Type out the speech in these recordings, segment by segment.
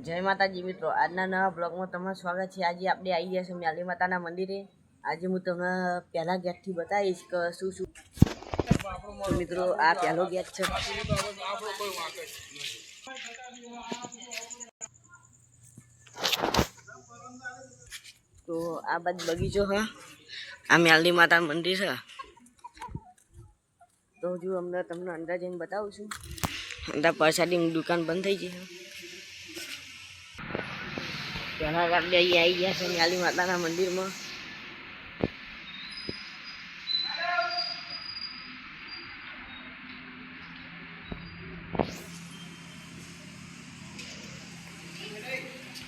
જય માતાજી મિત્રો, આજના નવા બ્લોગમાં તમારું સ્વાગત છે। આજે આપણે આવી ગયા છે મ્યાલી માતાના મંદિરે। આજે હું તમને પહેલા ગેટથી બતાવીશ કે શું શું। તો મિત્રો આ પહેલો ગેટ છે। તો આ બાજુ બગીચો છે, આ મ્યાલી માતાનું મંદિર છે। તો હજુ અમને તમને અંદર જઈને બતાવું છું। અંદર પ્રસાદીની દુકાન બંધ થઈ ગઈ છે। પહેલા આપણે અહીં આવી ગયા છે મ્યાલી માતાના મંદિરમાં।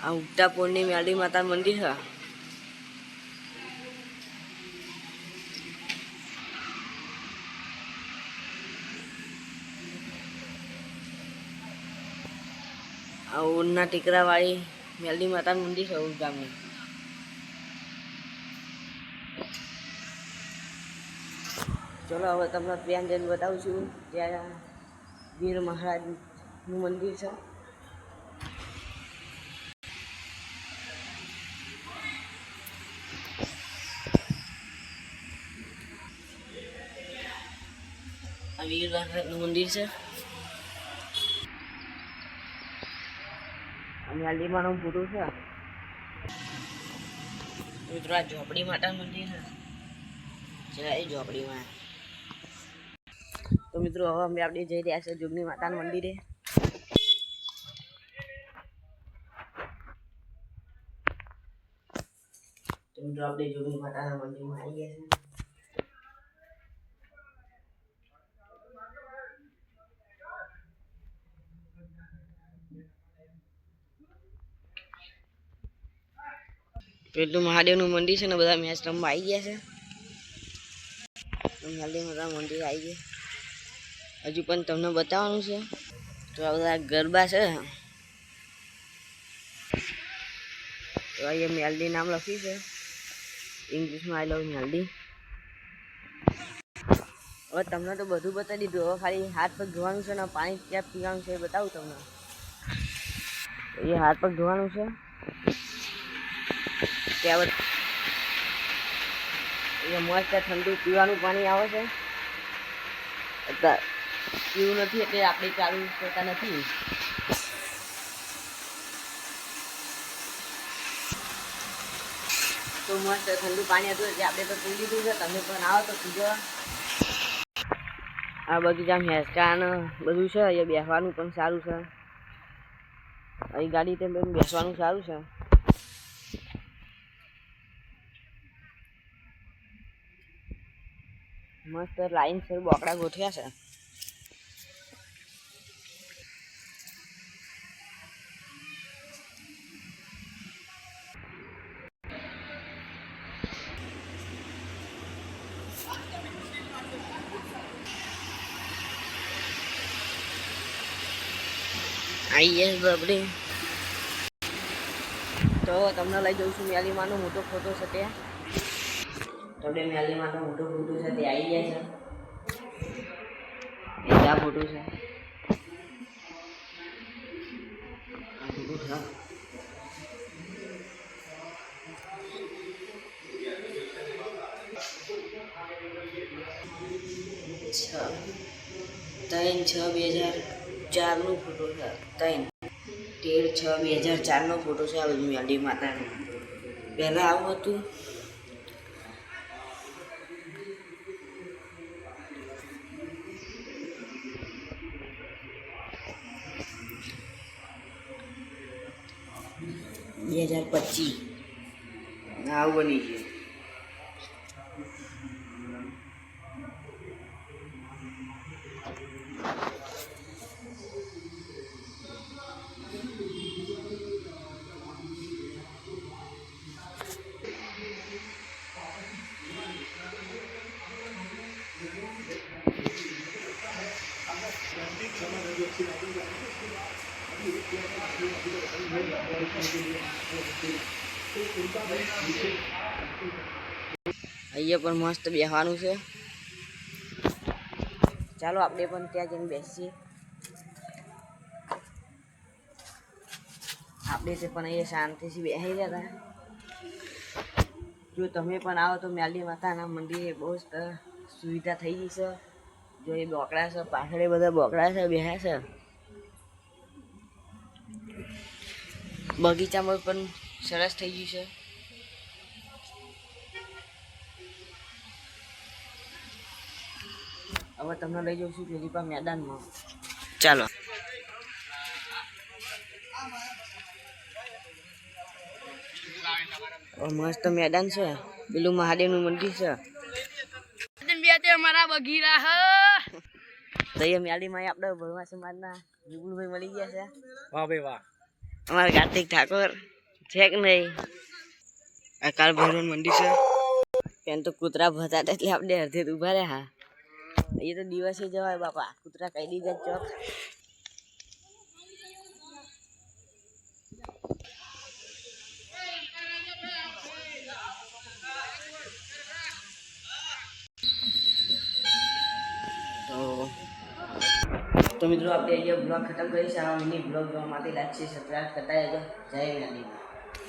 આ ઉગતા પોળની મ્યાલી માતાનું મંદિર છે। આ ઊનના ટીકરા વાળી મ્યાલી માતાનું મંદિર છે ઉર ગામની। ચલો હવે તમને ત્યાં જઈને બતાવું છું ત્યાં વીર મહારાજનું મંદિર છે। આ વીર મહારાજનું મંદિર છે। મ્યાલી માનો ફોટો છે। મિત્રો આ ઝોપડી માતાનું મંદિર છે। જય ઝોપડી માં। તો મિત્રો હવે અમે આપણે જઈ રહ્યા છે જોગણી માતાના મંદિરે। તો મિત્રો આપણે જોગણી માતાના મંદિરમાં આવી ગયા છે। પેલું મહાદેવનું મંદિર છે ને, બધા મેચ રમવા આવી ગયા છે। મ્યાલી માતાનું મંદિર આવી ગયા, હજુ પણ તમને બતાવવાનું છે। તો આ બધા ગરબા છે। તો અહીંયા મ્યાલી નામ લખ્યું છે ઇંગ્લિશમાં, આઈ લવ મ્યાલી। હવે તમને તો બધું બતાવી દીધું, હવે ખાલી હાથ પગ ધોવાનું છે ને પાણી ક્યાં પીવાનું છે એ બતાવું તમને। એ હાથ પગ ધોવાનું છે ત્યાં અહીંયા મસ્ત ઠંડુ પીવાનું પાણી આવે છે। પીવું નથી એટલે આપણે ચાલુ કરતા નથી। તો મસ્ત ઠંડુ પાણી હતું એટલે આપણે તો પી લીધું છે। તમે પણ આવો તો પીજો। આ બગીચા હેસ્ટાન બધું છે, અહીંયા બેસવાનું પણ સારું છે। અહીં ગાડી તે બેસવાનું સારું છે। મસ્ત લાઈન સર બોકડા ગોઠવ્યા છે। આવી ગયા બબડી। તો તમને લઈ જઉં છું મ્યાલી માનો મોટો ફોટો છે ત્યાં। તો આપણે મ્યાલી માનો મોટો ફોટો છે તે આવી ગયા છે। આ ફોટો છે, આ ફોટો છે। ત્રણ 6/2004નો ફોટો છે। 13/6/2004નો ફોટો છે। આ બધું મ્યાલી માતાનો પહેલાં આવું હતું। $2025 આવું બની છે। અહીંયા પણ મસ્ત બેસવાનું છે। ચાલો આપણે પણ ત્યાં જઈને બેસીએ। આપણે તે પણ અહીંયા શાંતિથી બેસી રહ્યા હતા. જો તમે પણ આવો તો મ્યાલી માતાના મંદિરે બહુ જ સુવિધા થઈ ગઈ છે. જો એ બોકડા છે, પાછળ બધા બોકડા છે, બેહ્યા છે. બગીચામાં પણ સરસ થઈ ગયું છે. હવે તમને લઈ જાઉં છું પેલીપા મેદાનમાં. ચાલો. મસ્ત મેદાન છે. પેલું મહાદેવનું મંદિર છે. અમારા બગીરા હ તો એ મ્યાલીમાં આપણે ભરવા સમાજના વિપુલભાઈ મળી ગયા છે. વાહ ભાઈ વાહ. અમારા કાર્તિક ઠાકોર છે કે નહીં. આ કાળ ભૈરવનું મંદિર છે. ત્યાં તો કૂતરા ભતા એટલે આપણે અડધે ઉભા રહ્યા. એ તો દિવસે જવાય બાપા, કૂતરા કઈ દીધા ચોક. તો મિત્રો આપણે અહીંયા બ્લોગ ખતમ કરીશું. આ મિની બ્લોગ જોવા માટે લાઈક છે, સબસ્ક્રાઈબ કરતા રહેજો. જય મ્યાલી.